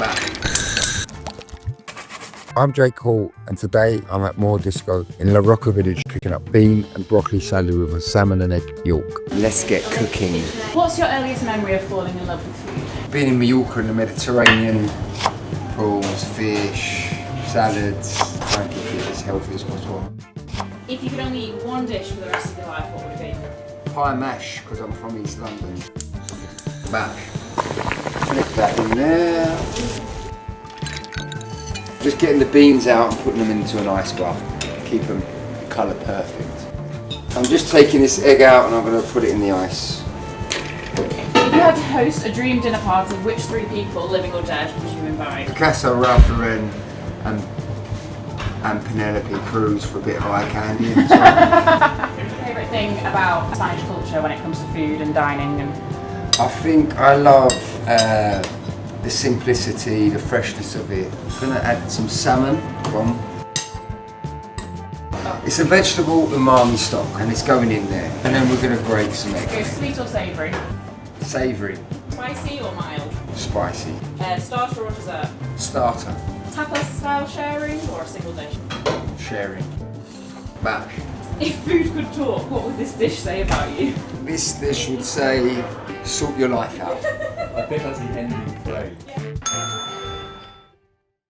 Bash. I'm Jake Hall, and today I'm at Mordisco in La Roca village cooking up bean and broccoli salad with a salmon and egg yolk. Let's get cooking. What's your earliest memory of falling in love with food? Being in Mallorca in the Mediterranean, prawns, fish, salads, trying to keep it as healthy as possible. If you could only eat one dish for the rest of your life, what would it be? Pie and mash, because I'm from East London. Mash. Flip that in there. Just getting the beans out and putting them into an ice bath. Keep them colour perfect. I'm just taking this egg out and I'm going to put it in the ice. If you had to host a dream dinner party, which 3 people, living or dead, would you invite? Picasso, Ralph Lauren and Penelope Cruz for a bit of eye candy. What's your favourite thing about Spanish culture when it comes to food and dining? I think I love the simplicity, the freshness of it. I'm going to add some salmon. It's a vegetable umami stock and it's going in there. And then we're going to grate some egg. Go sweet or savoury? Savoury. Spicy or mild? Spicy. Starter or dessert? Starter. Tapas style sharing or a single dish? Sharing. Bash. If food could talk, what would this dish say about you? This dish would say, sort your life out. I think that's the ending phrase.